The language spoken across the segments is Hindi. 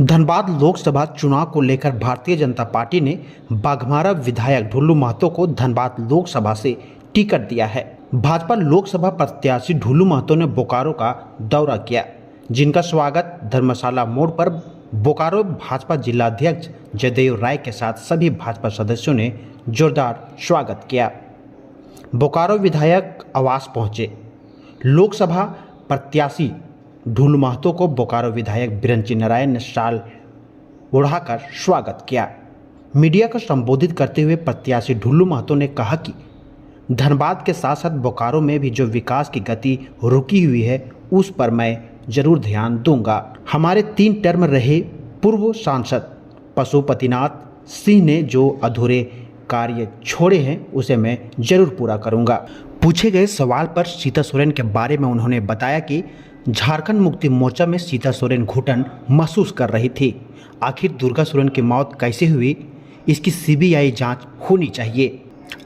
धनबाद लोकसभा चुनाव को लेकर भारतीय जनता पार्टी ने बाघमारा विधायक ढुल्लू महतो को धनबाद लोकसभा से टिकट दिया है। भाजपा लोकसभा प्रत्याशी ढुल्लू महतो ने बोकारो का दौरा किया, जिनका स्वागत धर्मशाला मोड़ पर बोकारो भाजपा जिलाध्यक्ष जयदेव राय के साथ सभी भाजपा सदस्यों ने जोरदार स्वागत किया। बोकारो विधायक आवास पहुंचे। लोकसभा प्रत्याशी ढुल्लू महतो को बोकारो विधायक बिरंची नारायण ने शाल ओढ़ाकर स्वागत किया। मीडिया को संबोधित करते हुए प्रत्याशी ढुल्लू महतो ने कहा कि धनबाद के साथ साथ बोकारो में भी जो विकास की गति रुकी हुई है उस पर मैं जरूर ध्यान दूंगा। हमारे 3 टर्म रहे पूर्व सांसद पशुपतिनाथ सिंह ने जो अधूरे कार्य छोड़े हैं उसे मैं जरूर पूरा करूंगा। पूछे गए सवाल पर सीता सोरेन के बारे में उन्होंने बताया कि झारखंड मुक्ति मोर्चा में सीता सोरेन घुटन महसूस कर रही थी। आखिर दुर्गा सोरेन की मौत कैसे हुई, इसकी सीबीआई जांच होनी चाहिए।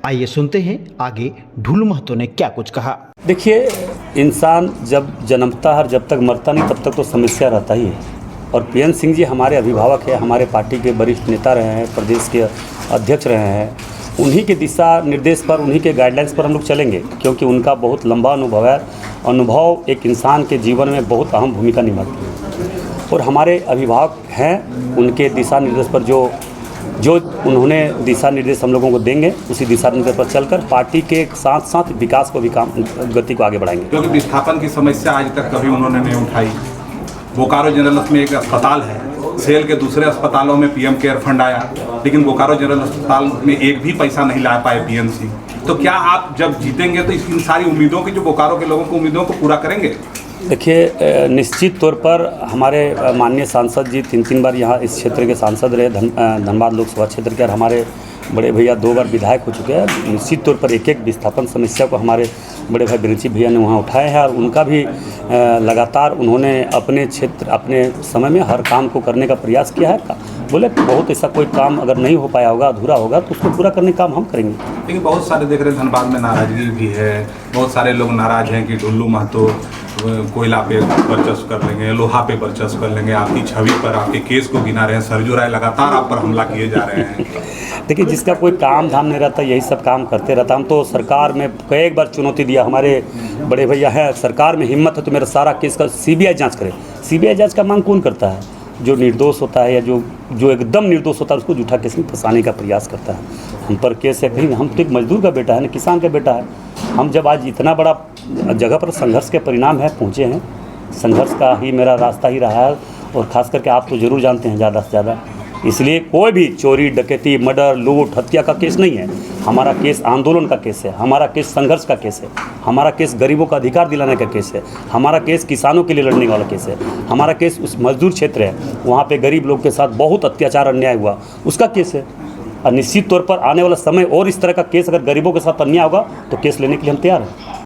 आइए सुनते हैं आगे ढुल्लू महतो ने क्या कुछ कहा। देखिए, इंसान जब जन्मता है, जब तक मरता नहीं तब तक तो समस्या रहता ही है। और पीएन सिंह जी हमारे अभिभावक हैं, हमारे पार्टी के वरिष्ठ नेता रहे हैं, प्रदेश के अध्यक्ष रहे हैं। उन्हीं के दिशा निर्देश पर, उन्हीं के गाइडलाइंस पर हम लोग चलेंगे, क्योंकि उनका बहुत लंबा अनुभव है। अनुभव एक इंसान के जीवन में बहुत अहम भूमिका निभाती है और हमारे अभिभावक हैं, उनके दिशा निर्देश पर जो उन्होंने दिशा निर्देश हम लोगों को देंगे, उसी दिशा निर्देश पर चलकर पार्टी के साथ साथ विकास को भी गति को आगे बढ़ाएंगे। क्योंकि विस्थापन की समस्या आज तक कभी उन्होंने नहीं उठाई। बोकारो जनरल में एक अस्पताल है, सेल के दूसरे अस्पतालों में पीएम केयर फंड आया, लेकिन बोकारो जनरल अस्पताल में एक भी पैसा नहीं ला पाए पीएमसी। तो क्या आप जब जीतेंगे तो इन सारी उम्मीदों की, जो बोकारो के लोगों की उम्मीदों को पूरा करेंगे? देखिए, निश्चित तौर पर हमारे माननीय सांसद जी 3 बार यहाँ इस क्षेत्र के सांसद रहे, धनबाद लोकसभा क्षेत्र के, और हमारे बड़े भैया 2 बार विधायक हो चुके हैं। निश्चित तौर पर एक विस्थापन समस्या को हमारे बड़े भाई बिरंची भैया ने वहाँ उठाए हैं और उनका भी लगातार उन्होंने अपने क्षेत्र, अपने समय में हर काम को करने का प्रयास किया है। बोले बहुत ऐसा कोई काम अगर नहीं हो पाया होगा, अधूरा होगा, तो उसको पूरा करने का काम हम करेंगे। लेकिन बहुत सारे देख रहे हैं धनबाद में नाराजगी भी है। बहुत सारे लोग नाराज हैं कि ढुल्लू महतो कोयला पे वर्चस्व कर लेंगे, लोहा पे वर्चस्व कर लेंगे, आपकी छवि पर, आपके केस को गिना रहे हैं। सरजू राय लगातार आप पर हमला किए जा रहे हैं। देखिए, जिसका कोई काम धाम नहीं रहता यही सब काम करते रहता। हम तो सरकार में कई बार चुनौती दिया, हमारे बड़े भैया हैं, सरकार में हिम्मत है तो मेरा सारा केस का सीबीआई जांच करे। सीबीआई जांच का मांग कौन करता है? जो निर्दोष होता है या जो एकदम निर्दोष होता है उसको झूठा केस में फंसाने का प्रयास करता है। हम पर केस है कहीं, हम तो एक मजदूर का बेटा है ना, किसान का बेटा है। हम जब आज इतना बड़ा जगह पर संघर्ष के परिणाम है पहुँचे हैं, संघर्ष का ही मेरा रास्ता ही रहा है। और ख़ास करके आप तो ज़रूर जानते हैं ज़्यादा से ज़्यादा, इसलिए कोई भी चोरी, डकैती, मर्डर, लूट, हत्या का केस नहीं है। हमारा केस आंदोलन का केस है, हमारा केस संघर्ष का केस है, हमारा केस गरीबों का अधिकार दिलाने का केस है, हमारा केस किसानों के लिए लड़ने वाला केस है, हमारा केस उस मजदूर क्षेत्र है, वहाँ पे गरीब लोग के साथ बहुत अत्याचार अन्याय हुआ, उसका केस है। और निश्चित तौर पर आने वाला समय और इस तरह का केस अगर गरीबों के साथ अन्याय होगा तो केस लेने के लिए हम तैयार हैं।